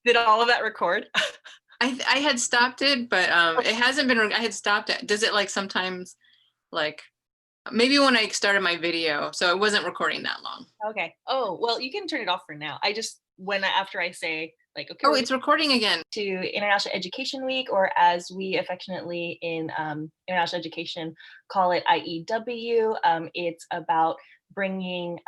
Did all of that record? I had stopped it, but it hasn't been, I had stopped it. Does it like sometimes like, maybe when I started my video, so it wasn't recording that long. Okay. Oh, well, you can turn it off for now. I just, after I say like, okay, Oh, it's recording again. To International Education Week, or as we affectionately in International Education call it, IEW. It's about bringing,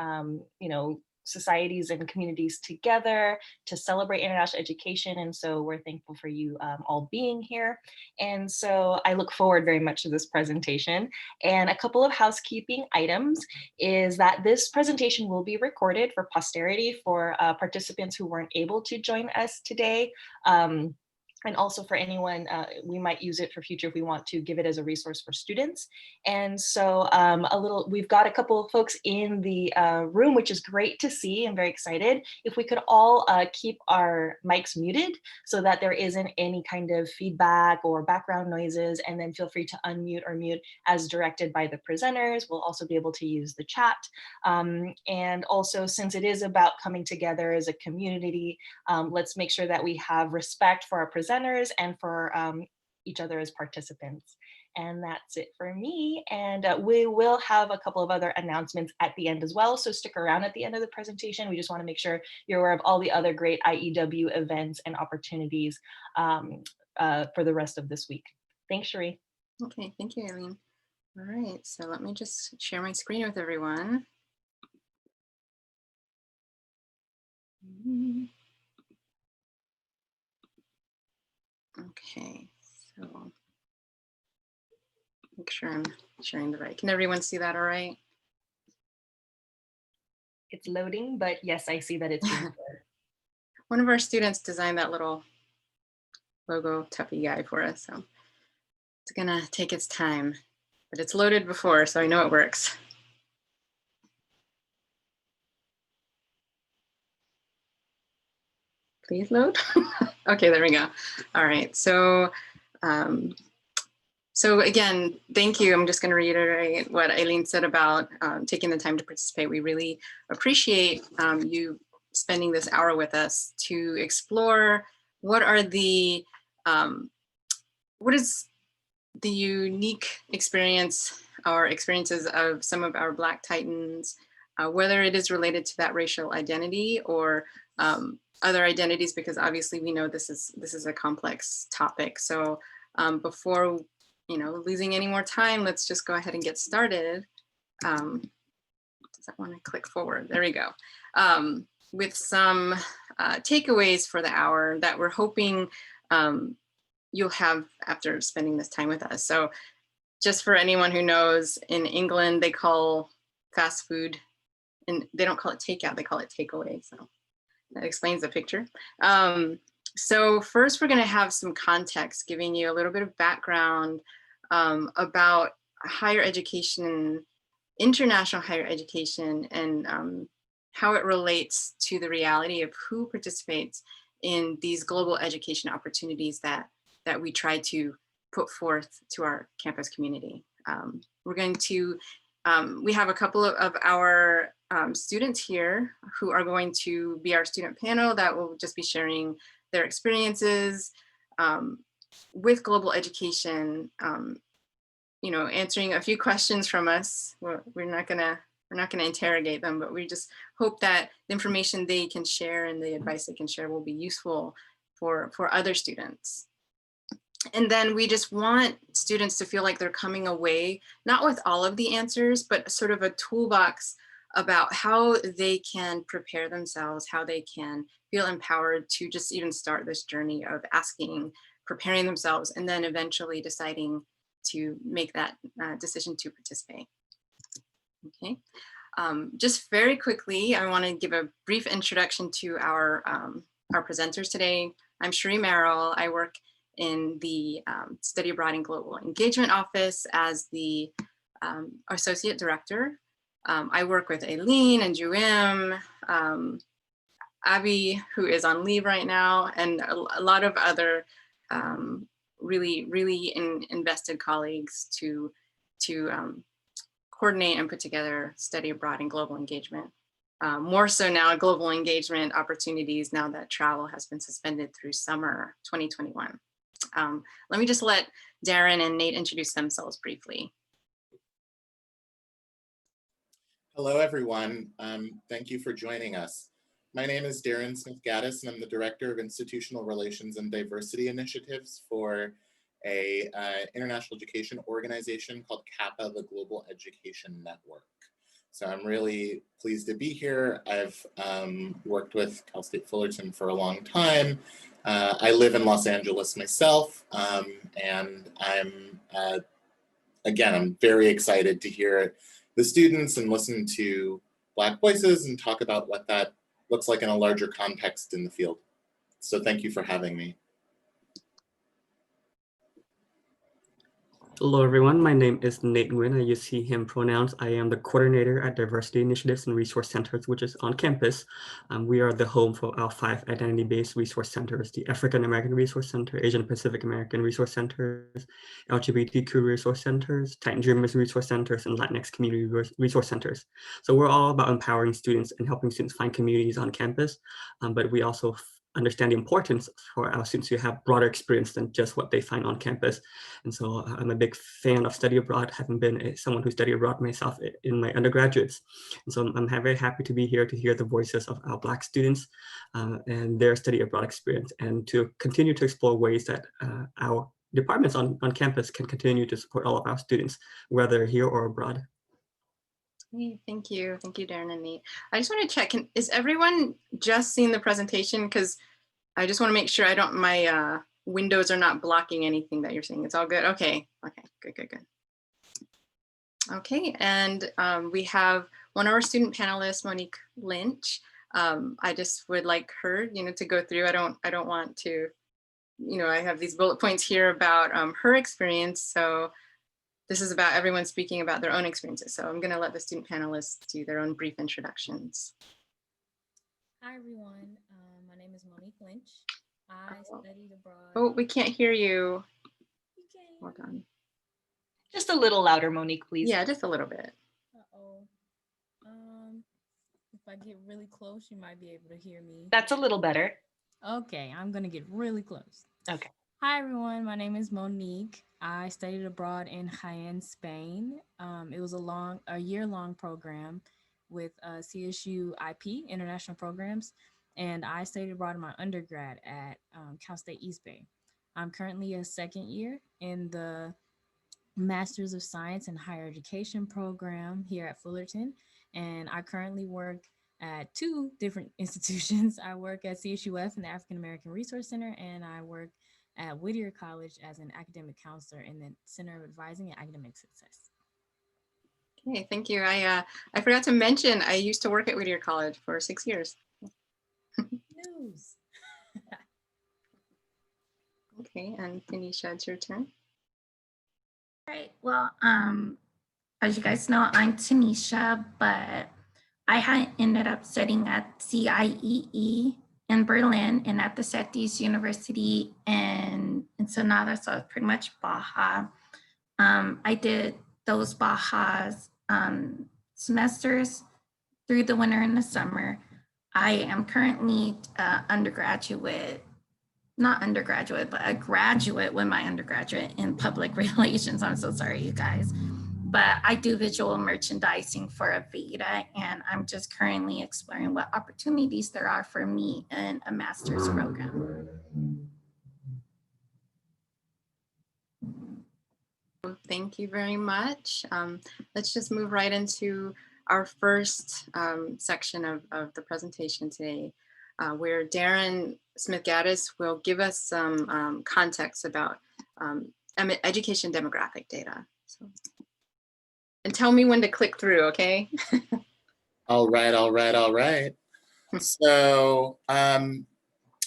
societies and communities together to celebrate international education. And so we're thankful for you all being here. And so I look forward very much to this presentation. And a couple of housekeeping items is that this presentation will be recorded for posterity for participants who weren't able to join us today. And also for anyone, we might use it for future if we want to give it as a resource for students. And so we've got a couple of folks in the room, which is great to see. I'm very excited. If we could all keep our mics muted so that there isn't any kind of feedback or background noises, and then feel free to unmute or mute as directed by the presenters. We'll also be able to use the chat. And also, since it is about coming together as a community, let's make sure that we have respect for our presenters and for each other as participants. And that's it for me. And we will have a couple of other announcements at the end as well. So stick around at the end of the presentation. We just want to make sure you're aware of all the other great IEW events and opportunities for the rest of this week. Thanks, Cherie. Okay, thank you, Aileen. All right, so let me just share my screen with everyone. Okay, so make sure I'm sharing the right. Can everyone see that all right? It's loading, but yes, I see that it's being shared. One of our students designed that little logo Tuffy guy for us, so it's gonna take its time, but it's loaded before, so I know it works. Please load. Okay, there we go. All right, so so again, thank you. I'm just going to reiterate what Aileen said about taking the time to participate. We really appreciate you spending this hour with us to explore what are the what is the unique experience or experiences of some of our Black Titans, whether it is related to that racial identity or other identities, because obviously we know this is a complex topic. So before losing any more time, let's just go ahead and get started. Does that want to click forward? There we go. With some takeaways for the hour that we're hoping you'll have after spending this time with us. So just for anyone who knows, in England, they call fast food, and they don't call it takeout, they call it takeaway. So that explains the picture. So first, we're going to have some context, giving you a little bit of background about higher education, international higher education, and how it relates to the reality of who participates in these global education opportunities that we try to put forth to our campus community. We're going to, we have a couple of our students here who are going to be our student panel that will just be sharing their experiences with global education, answering a few questions from us. We're not gonna interrogate them, but we just hope that the information they can share and the advice they can share will be useful for other students. And then we just want students to feel like they're coming away, not with all of the answers, but sort of a toolbox about how they can prepare themselves, how they can feel empowered to just even start this journey of asking, preparing themselves, and then eventually deciding to make that decision to participate. Okay, just very quickly, I want to give a brief introduction to our presenters today. I'm Cherie Merrill. I work in the Study Abroad and Global Engagement Office as the Associate Director. I work with Aileen and Juim, Abby, who is on leave right now, and a lot of other really invested colleagues to coordinate and put together Study Abroad and Global Engagement. more so now global engagement opportunities now that travel has been suspended through summer 2021. Let me just let Darren and Nate introduce themselves briefly. Hello, everyone. Thank you for joining us. My name is Darren Smith Gaddis, and I'm the Director of Institutional Relations and Diversity Initiatives for a international education organization called CAPA, the Global Education Network. So I'm really pleased to be here. I've worked with Cal State Fullerton for a long time. I live in Los Angeles myself, and I'm very excited to hear the students and listen to Black voices and talk about what that looks like in a larger context in the field. So thank you for having me. Hello, everyone. My name is Nate Nguyen. I use he, him pronouns. I am the coordinator at Diversity Initiatives and Resource Centers, which is on campus. We are the home for our 5 identity-based resource centers: the African American Resource Center, Asian Pacific American Resource Centers, LGBTQ Resource Centers, Titan Dreamers Resource Centers, and Latinx Community Resource Centers. So we're all about empowering students and helping students find communities on campus, but we also understand the importance for our students to have broader experience than just what they find on campus. And so I'm a big fan of study abroad, having been someone who studied abroad myself in my undergraduates. And so I'm very happy to be here to hear the voices of our Black students and their study abroad experience, and to continue to explore ways that our departments on campus can continue to support all of our students, whether here or abroad. Thank you, Darren and Nate. I just want to check, is everyone just seeing the presentation? Because I just want to make sure my windows are not blocking anything that you're saying. It's all good. Okay, good. Okay, and we have one of our student panelists, Monique Lynch. I just would like her, to go through. I don't want to, I have these bullet points here about her experience. So this is about everyone speaking about their own experiences. So I'm going to let the student panelists do their own brief introductions. Hi, everyone. My name is Monique Lynch. I studied abroad. Oh, we can't hear you. Hold on. Just a little louder, Monique, please. Yeah, just a little bit. Uh-oh. If I get really close, you might be able to hear me. That's a little better. Okay, I'm going to get really close. Okay. Hi, everyone. My name is Monique. I studied abroad in Jaén, Spain. It was a year-long program with CSU IP, International Programs, and I studied abroad in my undergrad at Cal State East Bay. I'm currently a second year in the Masters of Science in Higher Education program here at Fullerton, and I currently work at 2 different institutions. I work at CSUF in the African American Resource Center, and I work at Whittier College as an academic counselor in the Center of Advising and Academic Success. Okay, thank you. I forgot to mention, I used to work at Whittier College for 6 years. News. Okay, and Tanisha, it's your turn. All right, well, as you guys know, I'm Tanisha, but I had ended up studying at CIEE in Berlin and at the Cetis University in Ensenada, so it's pretty much Baja. I did those Bajas semesters through the winter and the summer. I am currently a graduate with my undergraduate in public relations. I'm so sorry, you guys. But I do visual merchandising for Aveda, and I'm just currently exploring what opportunities there are for me in a master's program. Thank you very much. Let's just move right into our first section of the presentation today, where Darren Smith Gaddis will give us some context about education demographic data. So, and tell me when to click through, okay? All right. So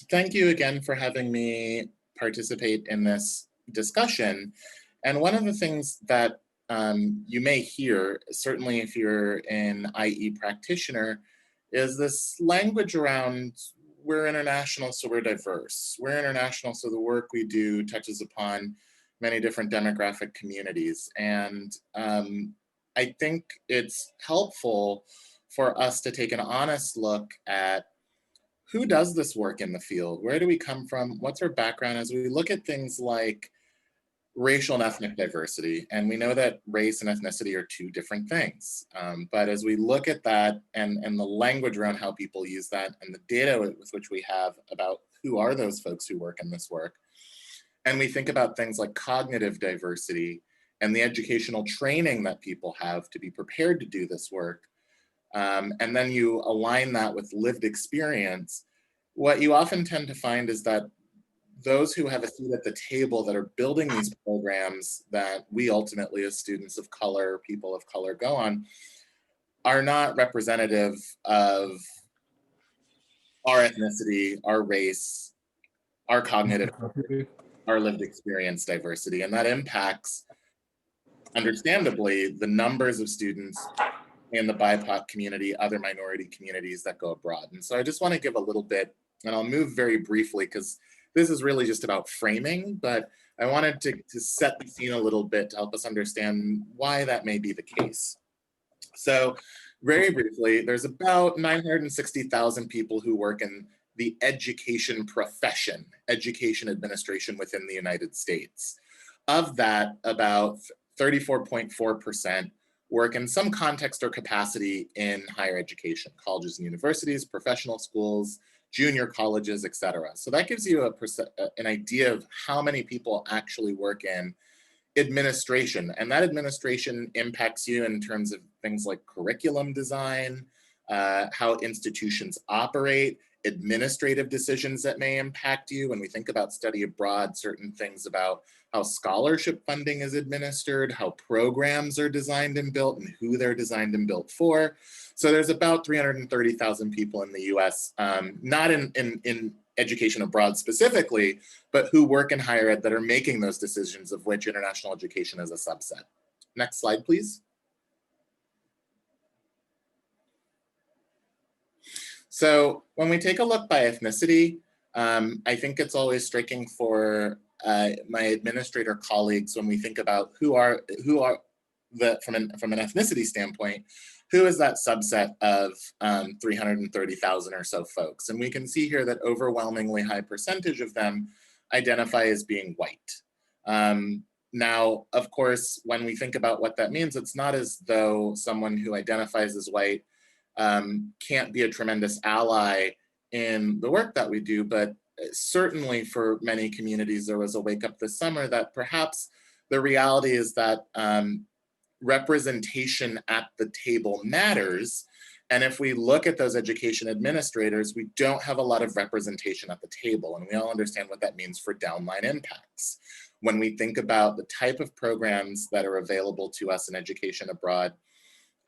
thank you again for having me participate in this discussion. And one of the things that you may hear, certainly if you're an IE practitioner, is this language around we're international, so we're diverse. We're international, so the work we do touches upon many different demographic communities. And I think it's helpful for us to take an honest look at who does this work in the field? Where do we come from? What's our background as we look at things like racial and ethnic diversity? And we know that race and ethnicity are two different things. But as we look at that and the language around how people use that and the data with which we have about who are those folks who work in this work, and we think about things like cognitive diversity and the educational training that people have to be prepared to do this work, and then you align that with lived experience, what you often tend to find is that those who have a seat at the table that are building these programs that we ultimately as students of color, people of color go on, are not representative of our ethnicity, our race, our cognitive, our lived experience diversity. And that impacts, understandably, the numbers of students in the BIPOC community, other minority communities that go abroad. And so I just want to give a little bit, and I'll move very briefly because this is really just about framing, but I wanted to set the scene a little bit to help us understand why that may be the case. So very briefly, there's about 960,000 people who work in the education profession, education administration within the United States. Of that, about 34.4% work in some context or capacity in higher education, colleges and universities, professional schools, junior colleges, et cetera. So that gives you an idea of how many people actually work in administration. And that administration impacts you in terms of things like curriculum design, how institutions operate, administrative decisions that may impact you. When we think about study abroad, certain things about how scholarship funding is administered, how programs are designed and built, and who they're designed and built for. So there's about 330,000 people in the US, not in education abroad specifically, but who work in higher ed that are making those decisions, of which international education is a subset. Next slide, please. So when we take a look by ethnicity, I think it's always striking for my administrator colleagues when we think about who are from an ethnicity standpoint, who is that subset of 330,000 or so folks. And we can see here that overwhelmingly high percentage of them identify as being white. Now, of course, when we think about what that means, it's not as though someone who identifies as white can't be a tremendous ally in the work that we do, but certainly for many communities, there was a wake up this summer that perhaps the reality is that representation at the table matters. And if we look at those education administrators, we don't have a lot of representation at the table. And we all understand what that means for downline impacts. When we think about the type of programs that are available to us in education abroad,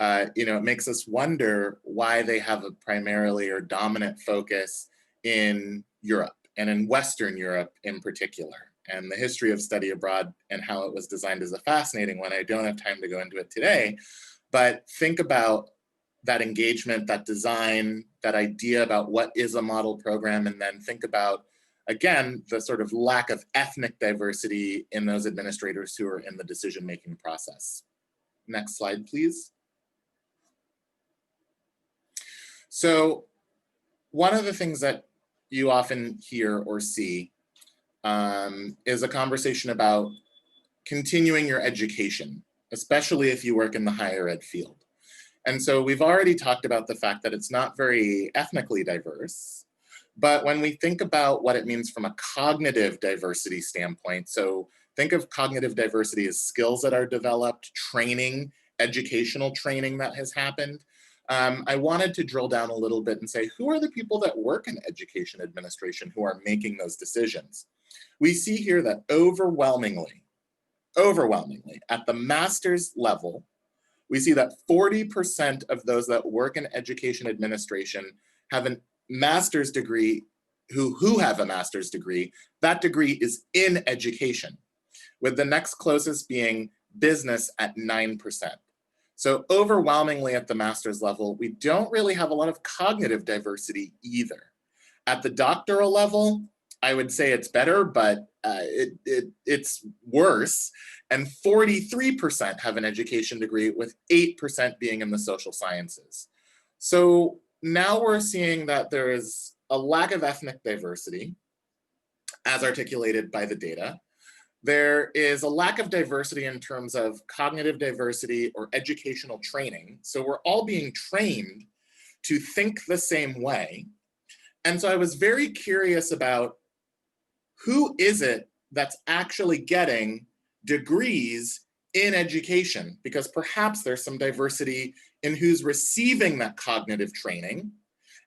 it makes us wonder why they have a primarily or dominant focus in Europe and in Western Europe in particular. And the history of study abroad and how it was designed is a fascinating one. I don't have time to go into it today, but think about that engagement, that design, that idea about what is a model program, and then think about, again, the sort of lack of ethnic diversity in those administrators who are in the decision-making process. Next slide, please. So one of the things that you often hear or see is a conversation about continuing your education, especially if you work in the higher ed field. And so we've already talked about the fact that it's not very ethnically diverse, but when we think about what it means from a cognitive diversity standpoint, so think of cognitive diversity as skills that are developed, training, educational training that has happened. I wanted to drill down a little bit and say, who are the people that work in education administration who are making those decisions? We see here that overwhelmingly, at the master's level, we see that 40% of those that work in education administration have a master's degree, who have a master's degree. That degree is in education, with the next closest being business at 9%. So overwhelmingly at the master's level, we don't really have a lot of cognitive diversity either. At the doctoral level, I would say it's better, but it's worse. And 43% have an education degree, with 8% being in the social sciences. So now we're seeing that there is a lack of ethnic diversity as articulated by the data. There is a lack of diversity in terms of cognitive diversity or educational training. So we're all being trained to think the same way. And so I was very curious about who is it that's actually getting degrees in education, because perhaps there's some diversity in who's receiving that cognitive training.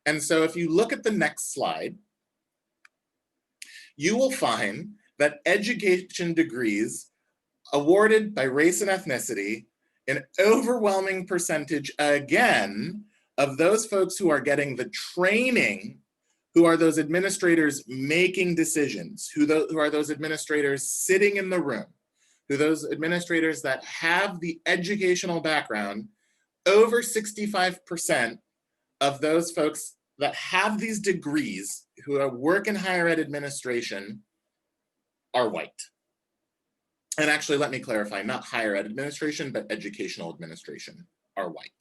And so if you look at the next slide, you will find that education degrees awarded by race and ethnicity, an overwhelming percentage, again, of those folks who are getting the training, who are those administrators making decisions, who are those administrators sitting in the room, who those administrators that have the educational background, over 65% of those folks that have these degrees who work in higher ed administration are white. And actually, let me clarify, not higher ed administration, but educational administration are white.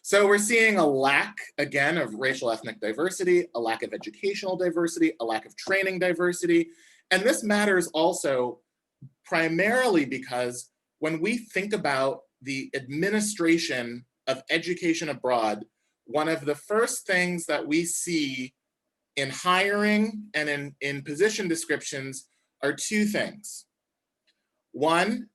So we're seeing a lack, again, of racial ethnic diversity, a lack of educational diversity, a lack of training diversity. And this matters also primarily because when we think about the administration of education abroad, one of the first things that we see in hiring and in position descriptions are two things. One,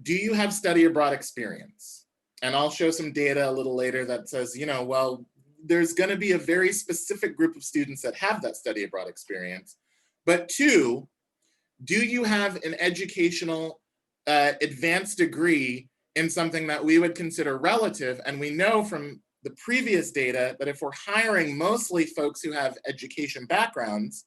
do you have study abroad experience? And I'll show some data a little later that says, well, there's going to be a very specific group of students that have that study abroad experience. But two, do you have an educational advanced degree in something that we would consider relative? And we know from the previous data that if we're hiring mostly folks who have education backgrounds,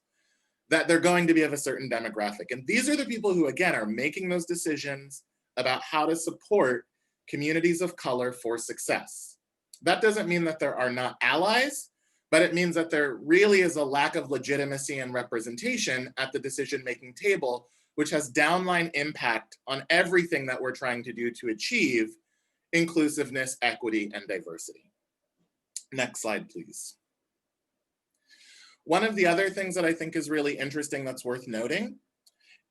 that they're going to be of a certain demographic. And these are the people who, again, are making those decisions about how to support communities of color for success. That doesn't mean that there are not allies, but it means that there really is a lack of legitimacy and representation at the decision-making table, which has downline impact on everything that we're trying to do to achieve inclusiveness, equity, and diversity. Next slide, please. One of the other things that I think is really interesting that's worth noting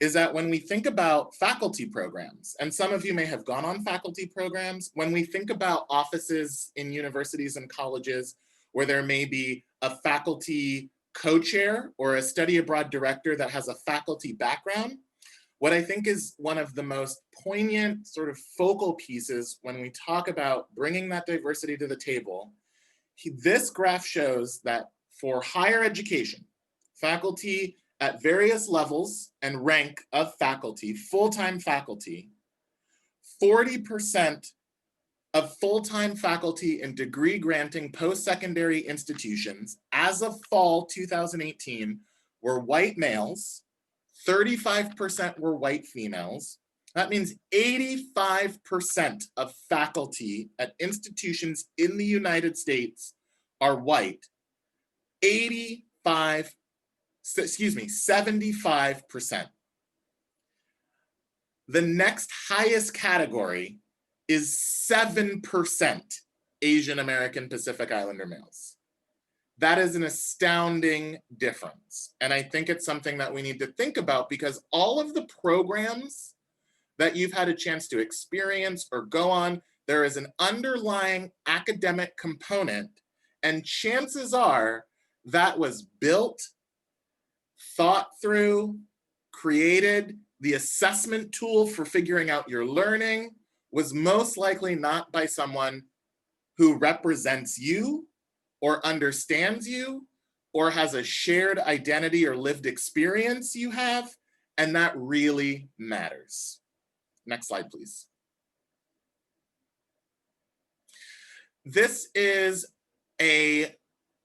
is that when we think about faculty programs, and some of you may have gone on faculty programs, when we think about offices in universities and colleges where there may be a faculty co-chair or a study abroad director that has a faculty background, what I think is one of the most poignant sort of focal pieces when we talk about bringing that diversity to the table, this graph shows that for higher education, faculty at various levels and rank of faculty, full-time faculty, 40% of full-time faculty in degree-granting post-secondary institutions as of fall 2018 were white males, 35% were white females. That means 85% of faculty at institutions in the United States are white. 75%. The next highest category is 7% Asian American Pacific Islander males. That is an astounding difference. And I think it's something that we need to think about because all of the programs that you've had a chance to experience or go on, there is an underlying academic component, and chances are that was built, thought through, created. The assessment tool for figuring out your learning was most likely not by someone who represents you or understands you or has a shared identity or lived experience you have, and that really matters. Next slide, please. This is an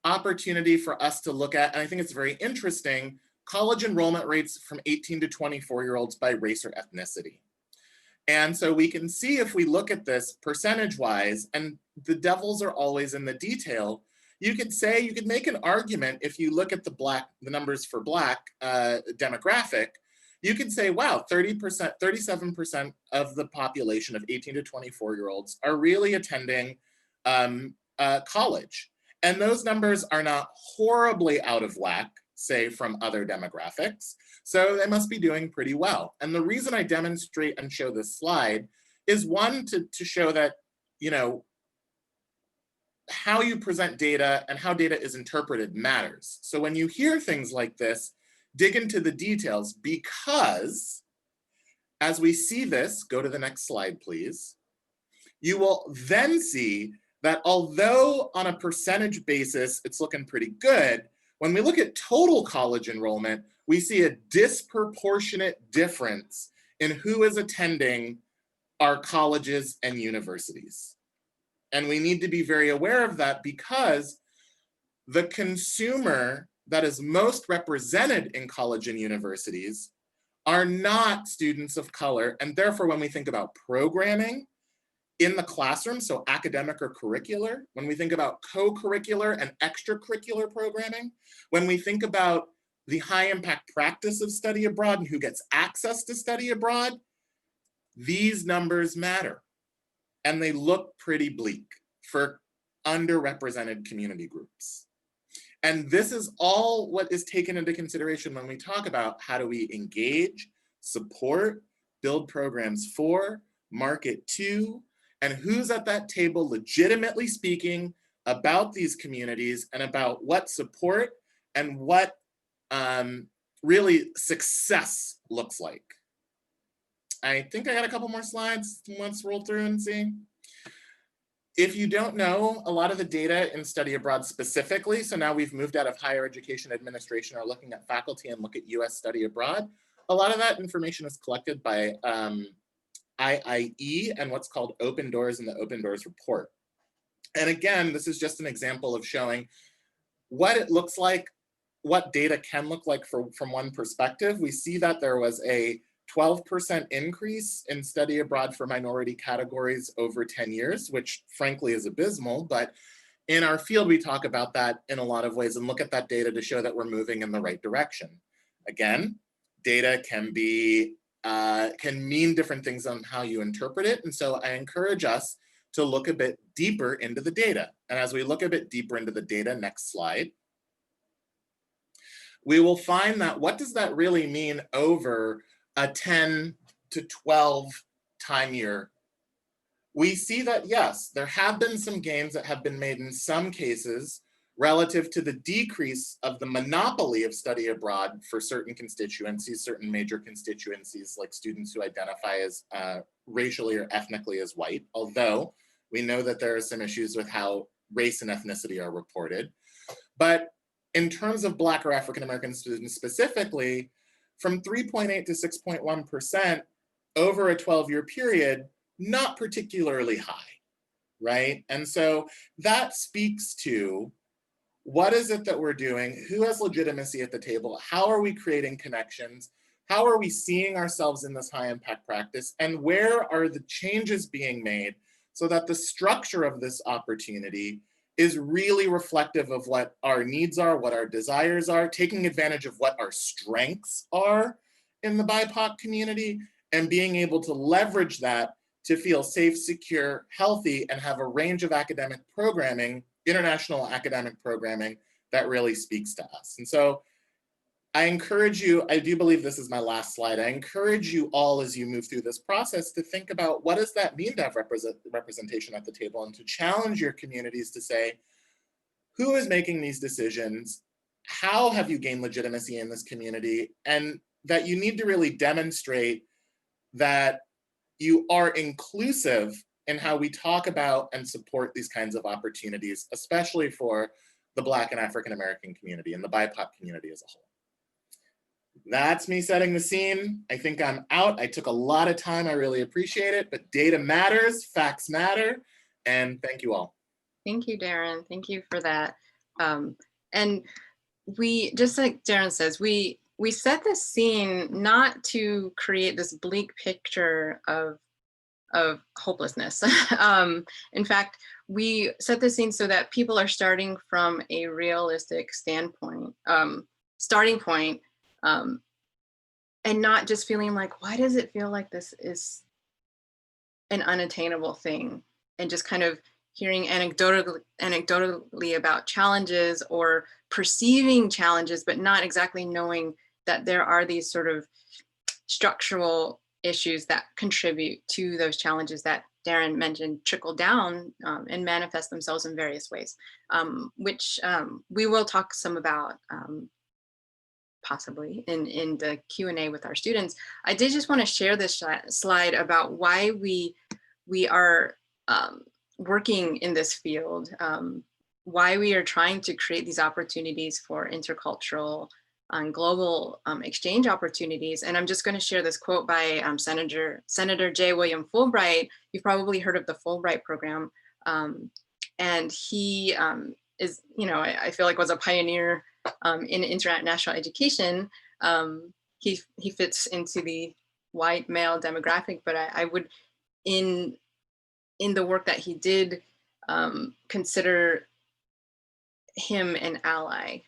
opportunity for us to look at, and I think it's very interesting, college enrollment rates from 18 to 24-year-olds by race or ethnicity. And so we can see if we look at this percentage-wise, and the devils are always in the detail, you could say, you could make an argument if you look at the numbers for Black demographic, you could say, wow, 30%, 37% of the population of 18 to 24-year-olds are really attending college. And those numbers are not horribly out of whack, say, from other demographics. So they must be doing pretty well. And the reason I demonstrate and show this slide is one, to show that, you know, how you present data and how data is interpreted matters. So when you hear things like this, dig into the details, because as we see this, go to the next slide, please, you will then see that although on a percentage basis, it's looking pretty good, when we look at total college enrollment, we see a disproportionate difference in who is attending our colleges and universities. And we need to be very aware of that, because the consumer that is most represented in college and universities are not students of color. And therefore, when we think about programming in the classroom, so academic or curricular, when we think about co-curricular and extracurricular programming, when we think about the high impact practice of study abroad and who gets access to study abroad, these numbers matter. And they look pretty bleak for underrepresented community groups. And this is all what is taken into consideration when we talk about how do we engage, support, build programs for, market to, and who's at that table legitimately speaking about these communities and about what support and what really success looks like. I think I got a couple more slides. Let's roll through and see. If you don't know, a lot of the data in study abroad specifically, so now we've moved out of higher education administration or looking at faculty and look at US study abroad, a lot of that information is collected by IIE and what's called Open Doors in the Open Doors report. And again, this is just an example of showing what it looks like, what data can look like from one perspective. We see that there was a 12% increase in study abroad for minority categories over 10 years, which frankly is abysmal, but in our field, we talk about that in a lot of ways and look at that data to show that we're moving in the right direction. Again, data can mean different things on how you interpret it. And so I encourage us to look a bit deeper into the data. And as we look a bit deeper into the data, next slide, we will find that what does that really mean over a 10 to 12 time year? We see that, yes, there have been some gains that have been made in some cases relative to the decrease of the monopoly of study abroad for certain constituencies, certain major constituencies, like students who identify as racially or ethnically as white, although we know that there are some issues with how race and ethnicity are reported. But in terms of Black or African-American students specifically, from 3.8 to 6.1% over a 12-year period, not particularly high, right? And so that speaks to what is it that we're doing? Who has legitimacy at the table? How are we creating connections? How are we seeing ourselves in this high impact practice? And where are the changes being made so that the structure of this opportunity is really reflective of what our needs are, what our desires are, taking advantage of what our strengths are in the BIPOC community, and being able to leverage that to feel safe, secure, healthy, and have a range of academic programming, international academic programming that really speaks to us. And so I encourage you, I do believe this is my last slide, I encourage you all as you move through this process to think about what does that mean to have representation at the table, and to challenge your communities to say, who is making these decisions? How have you gained legitimacy in this community? And that you need to really demonstrate that you are inclusive in how we talk about and support these kinds of opportunities, especially for the Black and African-American community and the BIPOC community as a whole. That's me setting the scene. I think I'm out. I took a lot of time. I really appreciate it, but data matters, facts matter, and thank you all. Thank you, Darren. Thank you for that. And we, just like Darren says, we set the scene not to create this bleak picture of hopelessness. In fact, we set the scene so that people are starting from a realistic standpoint, starting point, and not just feeling like, why does it feel like this is an unattainable thing? And just kind of hearing anecdotally about challenges or perceiving challenges, but not exactly knowing that there are these sort of structural issues that contribute to those challenges that Darren mentioned trickle down and manifest themselves in various ways, which we will talk some about possibly in the Q&A with our students. I did just want to share this slide about why we are working in this field, why we are trying to create these opportunities for intercultural and global exchange opportunities. And I'm just going to share this quote by Senator J. William Fulbright. You've probably heard of the Fulbright program. And he is, you know, I feel like was a pioneer in international education. He fits into the white male demographic, but I would, in the work that he did, consider him an ally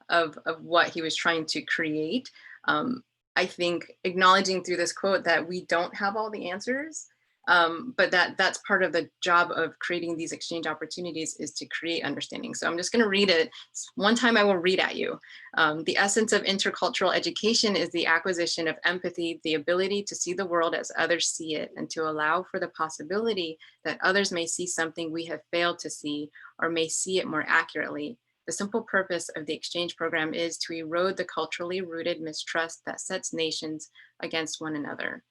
of what he was trying to create. I think acknowledging through this quote that we don't have all the answers, but that's part of the job of creating these exchange opportunities, is to create understanding. So I'm just going to read it. One time I will read at you. The essence of intercultural education is the acquisition of empathy, the ability to see the world as others see it, and to allow for the possibility that others may see something we have failed to see, or may see it more accurately. The simple purpose of the exchange program is to erode the culturally rooted mistrust that sets nations against one another.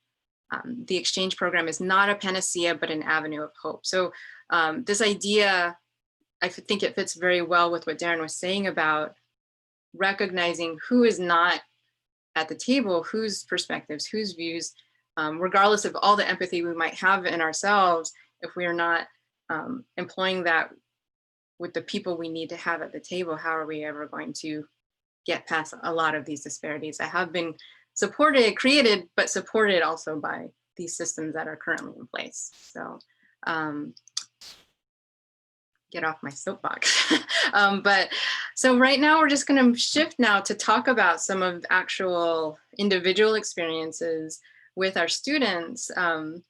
The exchange program is not a panacea, but an avenue of hope. So this idea, I think it fits very well with what Darren was saying about recognizing who is not at the table, whose perspectives, whose views, regardless of all the empathy we might have in ourselves, if we are not employing that with the people we need to have at the table, how are we ever going to get past a lot of these disparities that have been created, but supported also by these systems that are currently in place. So get off my soapbox. But so right now we're just going to shift now to talk about some of the actual individual experiences with our students. And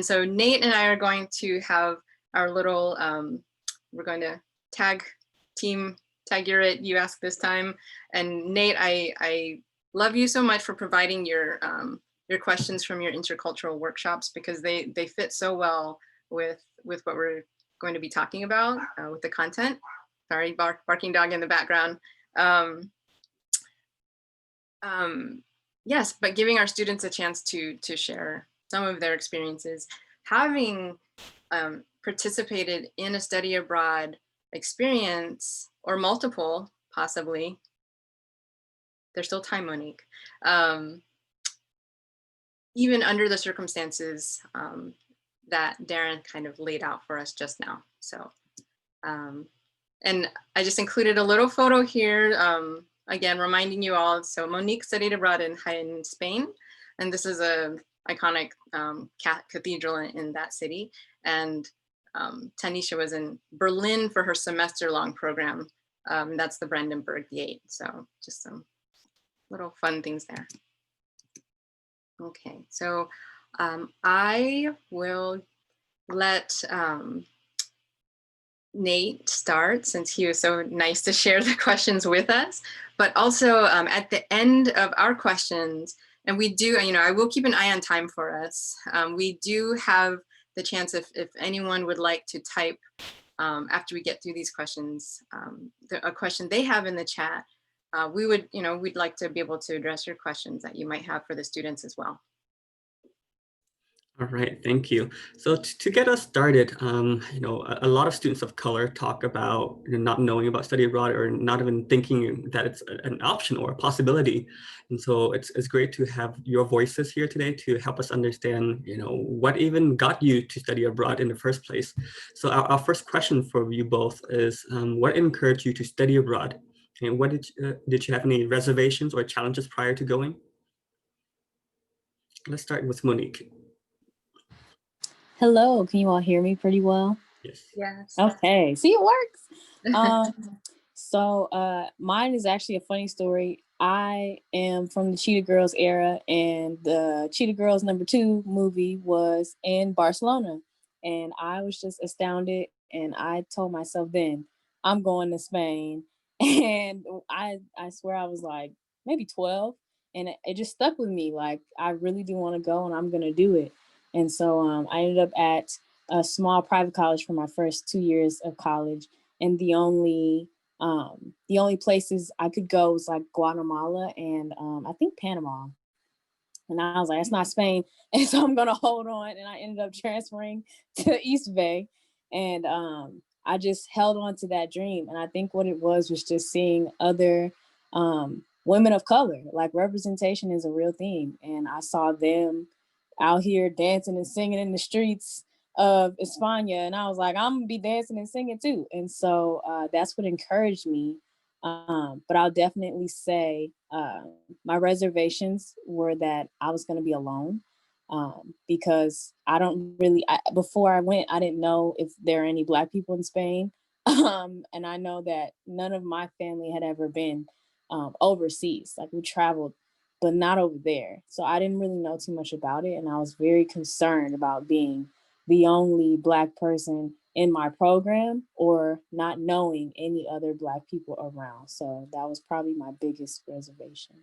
so Nate and I are going to have our little, we're going to tag you're it, you ask this time. And Nate, I love you so much for providing your questions from your intercultural workshops, because they fit so well with what we're going to be talking about with the content. Sorry, barking dog in the background. Yes, but giving our students a chance to share some of their experiences, having participated in a study abroad experience, or multiple, possibly. There's still time, Monique. Even under the circumstances that Darren kind of laid out for us just now. So, and I just included a little photo here, again, reminding you all. So Monique studied abroad in Jaén, Spain, and this is a iconic cathedral in that city. And Tanisha was in Berlin for her semester-long program. That's the Brandenburg Gate. So just some little fun things there. Okay, so I will let Nate start, since he was so nice to share the questions with us. But also at the end of our questions, and we do, you know, I will keep an eye on time for us. We do have the chance, if anyone would like to type after we get through these questions, a question they have in the chat, we would, you know, we'd like to be able to address your questions that you might have for the students as well. All right, thank you. So to get us started, you know, a lot of students of color talk about not knowing about study abroad, or not even thinking that it's an option or a possibility. And so it's great to have your voices here today to help us understand, you know, what even got you to study abroad in the first place. So our first question for you both is, what encouraged you to study abroad? And what did you have any reservations or challenges prior to going? Let's start with Monique. Hello, can you all hear me pretty well? Yes. Yes. Okay, see, it works. So mine is actually a funny story. I am from the Cheetah Girls era, and the Cheetah Girls #2 movie was in Barcelona. And I was just astounded. And I told myself then, I'm going to Spain. And I swear I was like maybe 12. And it just stuck with me. Like, I really do want to go and I'm going to do it. And so I ended up at a small private college for my first 2 years of college. And the only places I could go was like Guatemala and I think Panama. And I was like, it's not Spain. And so I'm going to hold on. And I ended up transferring to East Bay. And I just held on to that dream. And I think what it was just seeing other women of color. Like, representation is a real thing. And I saw them out here dancing and singing in the streets of España. And I was like, I'm going to be dancing and singing too. And so that's what encouraged me. But I'll definitely say my reservations were that I was going to be alone because I don't really, before I went, I didn't know if there are any Black people in Spain. And I know that none of my family had ever been overseas. Like, we traveled, but not over there. So I didn't really know too much about it. And I was very concerned about being the only Black person in my program or not knowing any other Black people around. So that was probably my biggest reservation.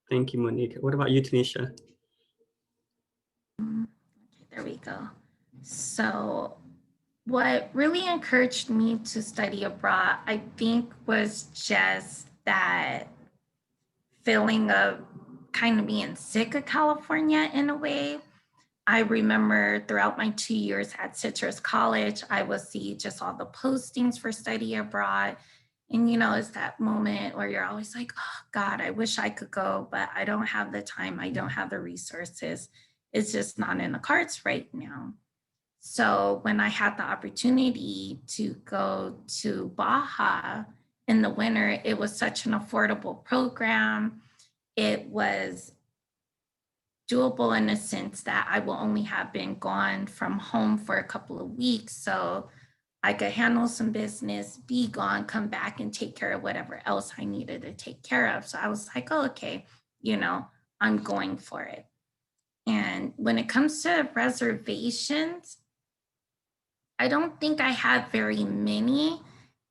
Thank you, Monique. What about you, Tanisha? Okay, there we go. So what really encouraged me to study abroad, I think, was just that feeling of kind of being sick of California in a way. I remember throughout my 2 years at Citrus College, I would see just all the postings for study abroad. And, you know, it's that moment where you're always like, oh, God, I wish I could go, but I don't have the time. I don't have the resources. It's just not in the cards right now. So when I had the opportunity to go to Baja in the winter, it was such an affordable program. It was doable in a sense that I will only have been gone from home for a couple of weeks. So I could handle some business, be gone, come back and take care of whatever else I needed to take care of. So I was like, oh, okay, you know, I'm going for it. And when it comes to reservations, I don't think I had very many,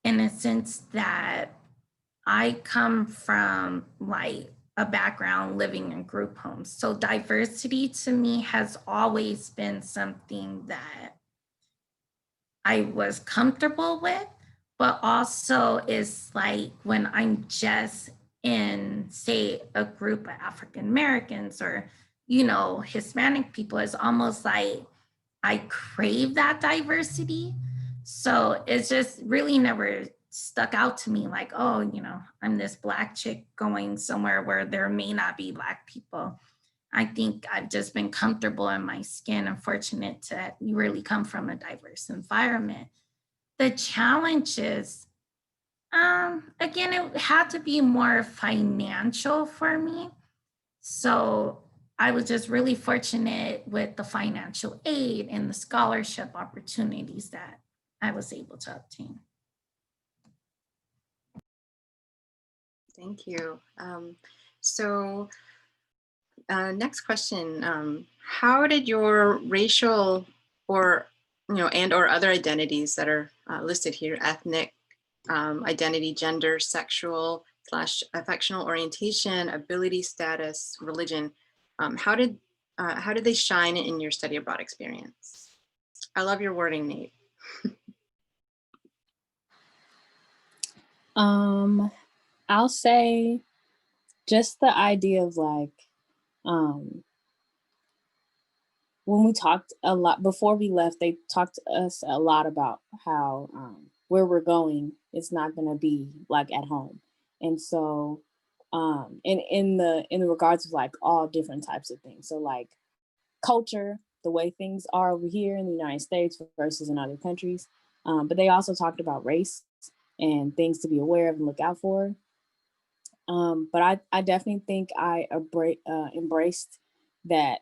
in a sense that I come from like a background living in group homes. So diversity to me has always been something that I was comfortable with, but also is like when I'm just in, say, a group of African Americans or, you know, Hispanic people, it's almost like I crave that diversity. So it's just really never stuck out to me like, oh, you know, I'm this Black chick going somewhere where there may not be Black people. I think I've just been comfortable in my skin and fortunate to really come from a diverse environment. The challenges, again, it had to be more financial for me. So I was just really fortunate with the financial aid and the scholarship opportunities that I was able to obtain. Thank you. Next question, how did your racial or, you know, and or other identities that are listed here, ethnic identity, gender, sexual / affectional orientation, ability status, religion, how did they shine in your study abroad experience? I love your wording, Nate. I'll say just the idea of like, when we talked a lot before we left, they talked to us a lot about how where we're going is not going to be like at home. And so in the regards of like all different types of things. So like culture, the way things are over here in the United States versus in other countries. But they also talked about race and things to be aware of and look out for. But I definitely think I embraced that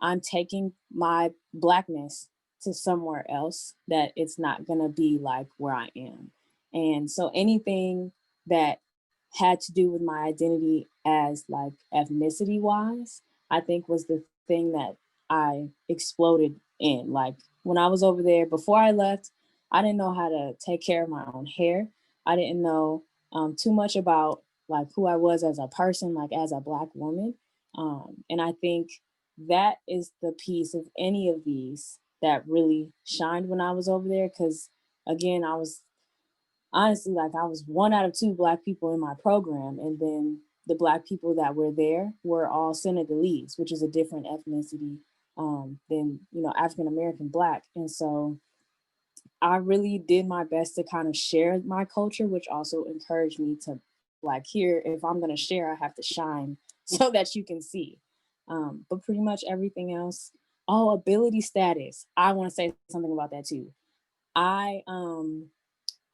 I'm taking my Blackness to somewhere else, that it's not gonna be like where I am. And so anything that had to do with my identity as like ethnicity wise, I think was the thing that I exploded in. Like when I was over there, before I left, I didn't know how to take care of my own hair. I didn't know too much about like who I was as a person, like as a Black woman. And I think that is the piece of any of these that really shined when I was over there. Cause again, I was honestly, like I was 1 out of 2 Black people in my program. And then the Black people that were there were all Senegalese, which is a different ethnicity than, you know, African-American Black. And so I really did my best to kind of share my culture, which also encouraged me to like here, if I'm gonna share, I have to shine so that you can see. But pretty much everything else, oh, ability status. I want to say something about that too. I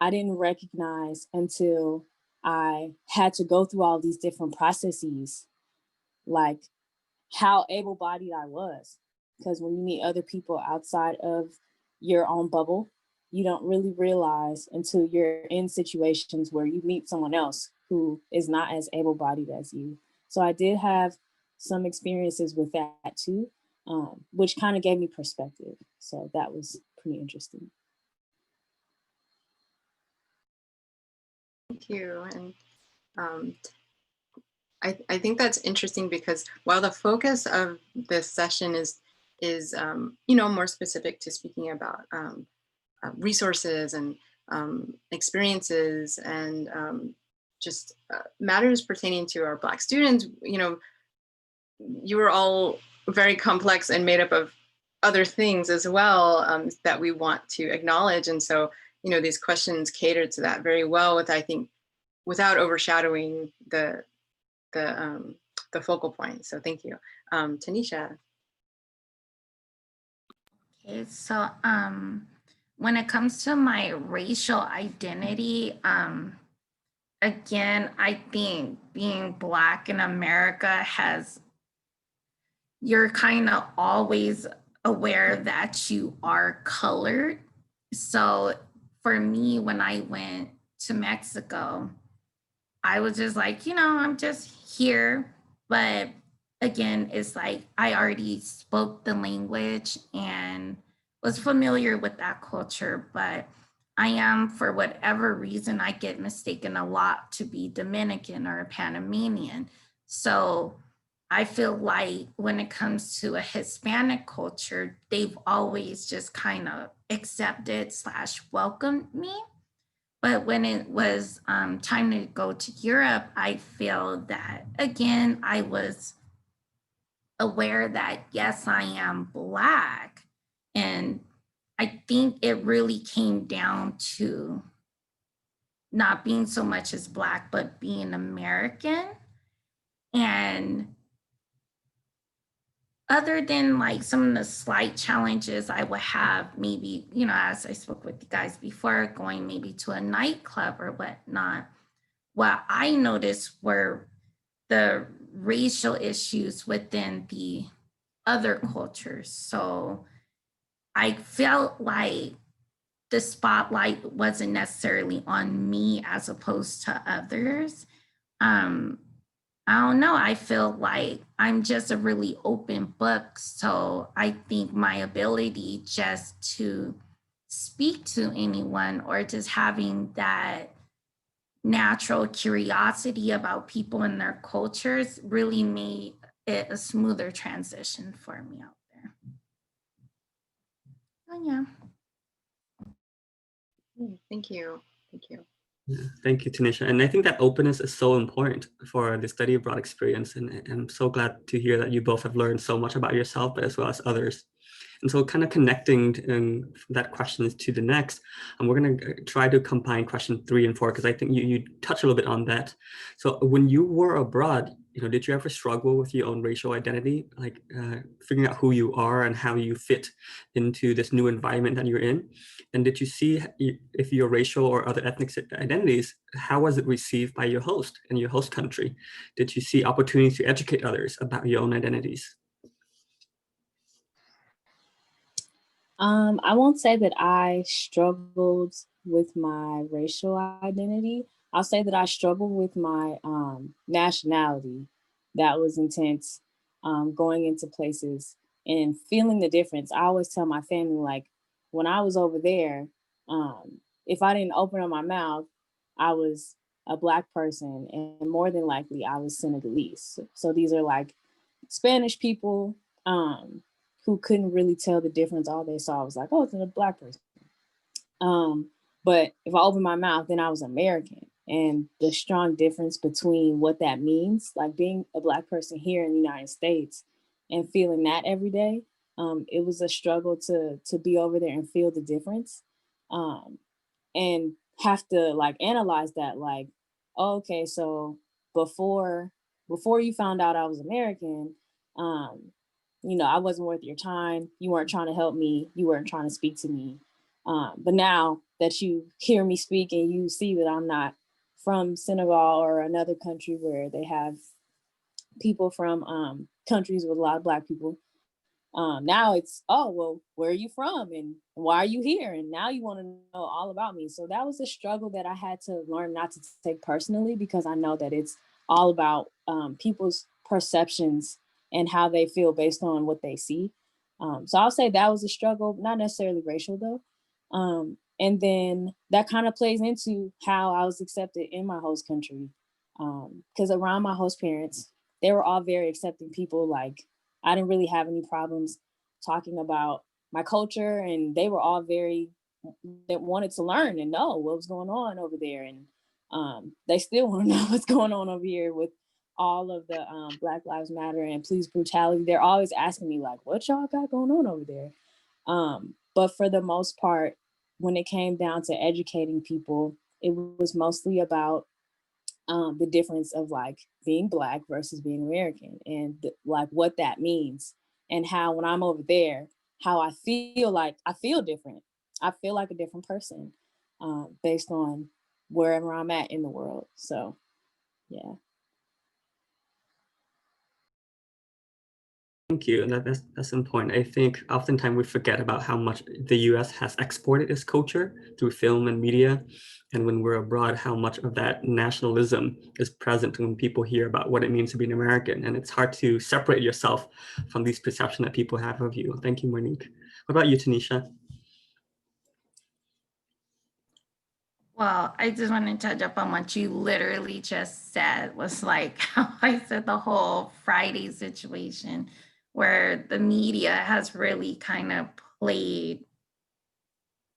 didn't recognize until I had to go through all these different processes, like how able-bodied I was. Because when you meet other people outside of your own bubble, you don't really realize until you're in situations where you meet someone else who is not as able-bodied as you. So I did have some experiences with that too, which kind of gave me perspective. So that was pretty interesting. Thank you. And I think that's interesting because while the focus of this session is you know, more specific to speaking about resources and experiences and just matters pertaining to our Black students, you know, you are all very complex and made up of other things as well that we want to acknowledge. And so, you know, these questions cater to that very well with, I think, without overshadowing the focal point. So thank you. Tanisha. Okay, so when it comes to my racial identity, again, I think being Black in America has, you're kind of always aware that you are colored. So for me, when I went to Mexico, I was just like, you know, I'm just here. But again, it's like I already spoke the language and was familiar with that culture. But I am, for whatever reason, I get mistaken a lot to be Dominican or a Panamanian. So I feel like when it comes to a Hispanic culture, they've always just kind of accepted / welcomed me. But when it was time to go to Europe, I feel that, again, I was aware that, yes, I am Black. And I think it really came down to not being so much as Black, but being American. And other than like some of the slight challenges I would have, maybe, you know, as I spoke with you guys before, going maybe to a nightclub or whatnot, what I noticed were the racial issues within the other cultures. So I felt like the spotlight wasn't necessarily on me as opposed to others. I don't know, I feel like I'm just a really open book. So I think my ability just to speak to anyone or just having that natural curiosity about people and their cultures really made it a smoother transition for me out there. Oh yeah. Thank you. Thank you. Yeah, thank you, Tanisha. And I think that openness is so important for the study abroad experience. And I'm so glad to hear that you both have learned so much about yourself, but as well as others. And so kind of connecting that question to the next, and we're going to try to combine question 3 and 4, because I think you touched a little bit on that. So when you were abroad, you know, did you ever struggle with your own racial identity, like figuring out who you are and how you fit into this new environment that you're in? And did you see if your racial or other ethnic identities, how was it received by your host in your host country? Did you see opportunities to educate others about your own identities? I won't say that I struggled with my racial identity. I'll say that I struggled with my nationality. That was intense, going into places and feeling the difference. I always tell my family, like, when I was over there, if I didn't open up my mouth, I was a Black person, and more than likely I was Senegalese. So these are like Spanish people who couldn't really tell the difference. All they saw was like, oh, it's a Black person. But if I opened my mouth, then I was American. And the strong difference between what that means, like being a Black person here in the United States and feeling that every day, it was a struggle to be over there and feel the difference, and have to like analyze that, like, oh, okay, so before you found out I was American, I wasn't worth your time. You weren't trying to help me. You weren't trying to speak to me. But now that you hear me speak and you see that I'm not from Senegal or another country where they have people from countries with a lot of Black people, now it's, oh, well, where are you from and why are you here? And now you want to know all about me. So that was a struggle that I had to learn not to take personally, because I know that it's all about people's perceptions and how they feel based on what they see. So I'll say that was a struggle, not necessarily racial though. And then that kind of plays into how I was accepted in my host country. Because around my host parents, they were all very accepting people. Like, I didn't really have any problems talking about my culture, and they were all that wanted to learn and know what was going on over there. And they still want to know what's going on over here with all of the Black Lives Matter and police brutality. They're always asking me, like, what y'all got going on over there? But for the most part, when it came down to educating people, it was mostly about the difference of like being Black versus being American, and like what that means, and how when I'm over there, how I feel different. I feel like a different person based on wherever I'm at in the world. So yeah. Thank you. That's important. I think oftentimes we forget about how much the US has exported its culture through film and media. And when we're abroad, how much of that nationalism is present when people hear about what it means to be an American. And it's hard to separate yourself from these perceptions that people have of you. Thank you, Monique. What about you, Tanisha? Well, I just want to touch up on what you literally just said, was like how I said the whole Friday situation where the media has really kind of really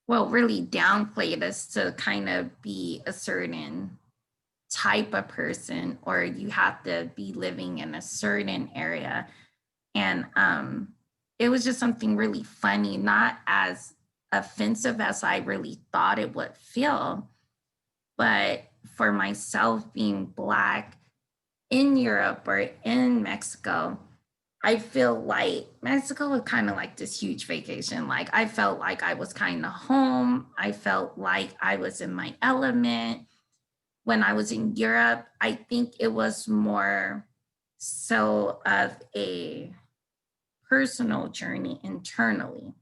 downplayed us to kind of be a certain type of person, or you have to be living in a certain area. And it was just something really funny, not as offensive as I really thought it would feel. But for myself, being Black in Europe or in Mexico, I feel like Mexico was kind of like this huge vacation. Like, I felt like I was kind of home. I felt like I was in my element. When I was in Europe, I think it was more so of a personal journey internally,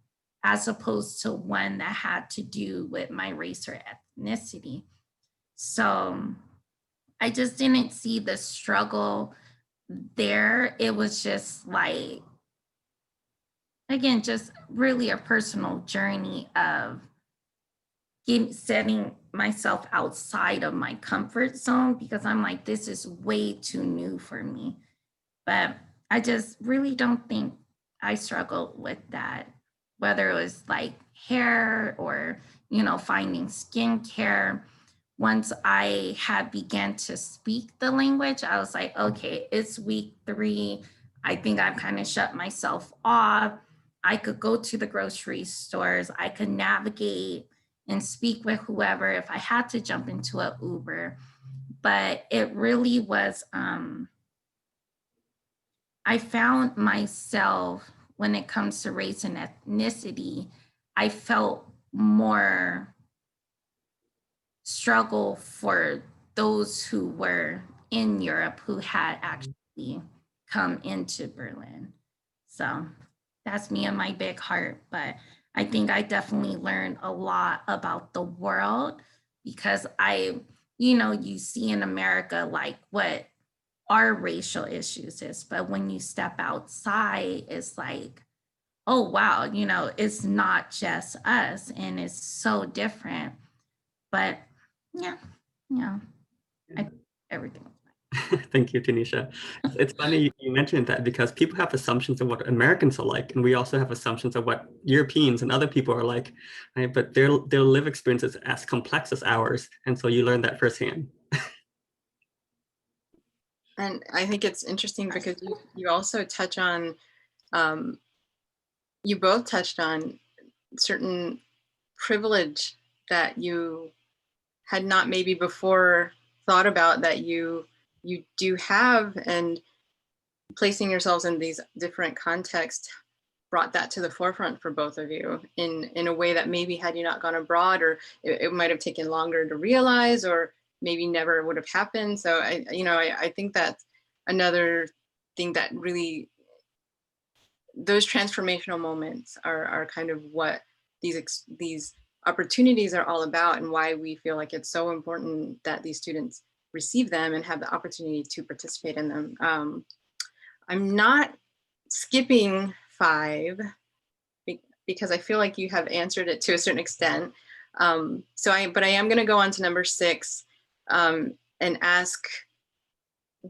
as opposed to one that had to do with my race or ethnicity. So I just didn't see the struggle there. It was just like, again, just really a personal journey of setting myself outside of my comfort zone, because I'm like, this is way too new for me. But I just really don't think I struggled with that, whether it was like hair or, finding skincare. Once I had began to speak the language, I was like, okay, it's week 3. I think I've kind of shut myself off. I could go to the grocery stores. I could navigate and speak with whoever if I had to jump into an Uber. But it really was, I found myself, when it comes to race and ethnicity, I felt more struggle for those who were in Europe who had actually come into Berlin. So that's me and my big heart. But I think I definitely learned a lot about the world, because you see in America like what our racial issues is, but when you step outside, it's like oh, wow, you know, it's not just us and it's so different. But yeah, everything. Thank you, Tanisha. It's funny you mentioned that because people have assumptions of what Americans are like, and we also have assumptions of what Europeans and other people are like, right? But their live experience is as complex as ours, and so you learn that firsthand. And I think it's interesting because you also touch on, you both touched on certain privilege that you had not maybe before thought about that you do have, and placing yourselves in these different contexts brought that to the forefront for both of you in a way that maybe had you not gone abroad, or it might have taken longer to realize, or maybe never would have happened. So I think that's another thing that really, those transformational moments are kind of what these opportunities are all about, and why we feel like it's so important that these students receive them and have the opportunity to participate in them. I'm not skipping 5 because I feel like you have answered it to a certain extent. But I am going to go on to number 6 and ask,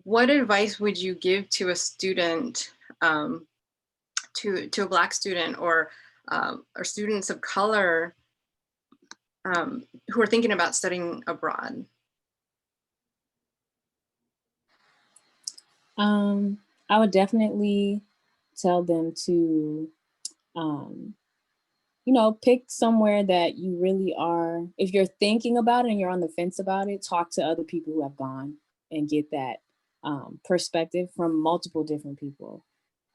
what advice would you give to a student, to a Black student, or students of color who are thinking about studying abroad? I would definitely tell them to, pick somewhere that you really are. If you're thinking about it and you're on the fence about it, talk to other people who have gone and get that perspective from multiple different people.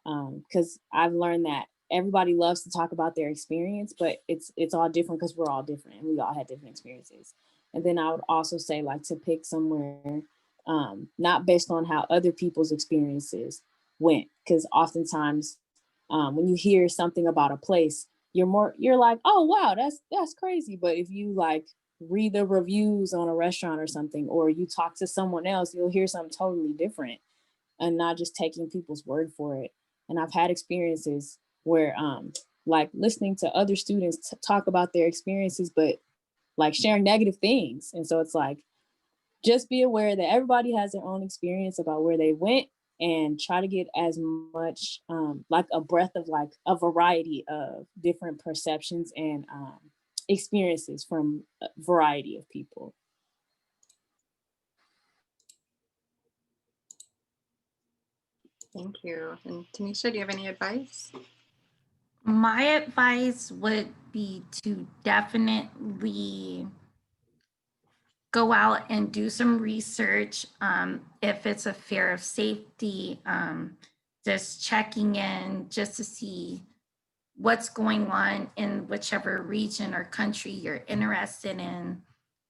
Because I've learned that everybody loves to talk about their experience, but it's all different because we're all different and we all had different experiences. And then I would also say, like, to pick somewhere not based on how other people's experiences went, because oftentimes when you hear something about a place, you're like, oh wow, that's crazy. But if you like read the reviews on a restaurant or something, or you talk to someone else, you'll hear something totally different, and not just taking people's word for it. And I've had experiences where like listening to other students talk about their experiences, but like sharing negative things. And so it's like, just be aware that everybody has their own experience about where they went, and try to get as much like a breadth of like a variety of different perceptions and experiences from a variety of people. Thank you. And Tanisha, do you have any advice? My advice would be to definitely go out and do some research. If it's a fear of safety, just checking in just to see what's going on in whichever region or country you're interested in.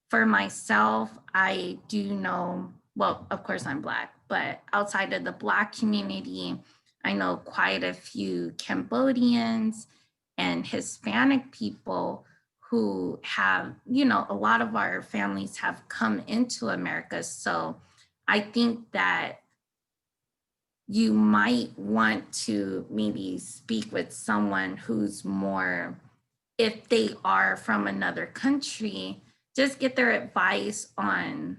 For myself, I do know, well, of course I'm Black, but outside of the Black community, I know quite a few Cambodians and Hispanic people who have, a lot of our families have come into America. So I think that you might want to maybe speak with someone who's more, if they are from another country, just get their advice on,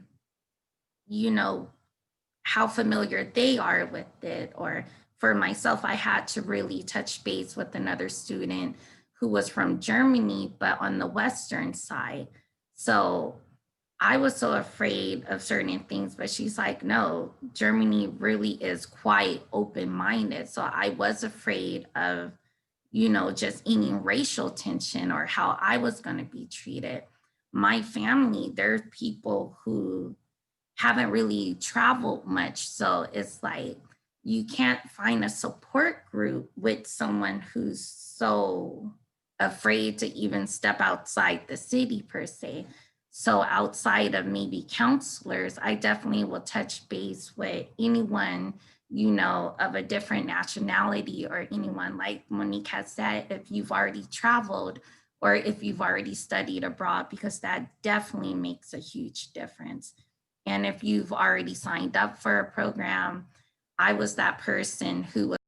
how familiar they are with it. Or for myself, I had to really touch base with another student who was from Germany, but on the Western side. So I was so afraid of certain things, but she's like, no, Germany really is quite open-minded. So I was afraid of, just any racial tension or how I was going to be treated. My family, there's people who haven't really traveled much. So it's like, you can't find a support group with someone who's so afraid to even step outside the city per se. So outside of maybe counselors, I definitely will touch base with anyone, of a different nationality, or anyone, like Monique has said, if you've already traveled or if you've already studied abroad, because that definitely makes a huge difference. And if you've already signed up for a program, I was that person who was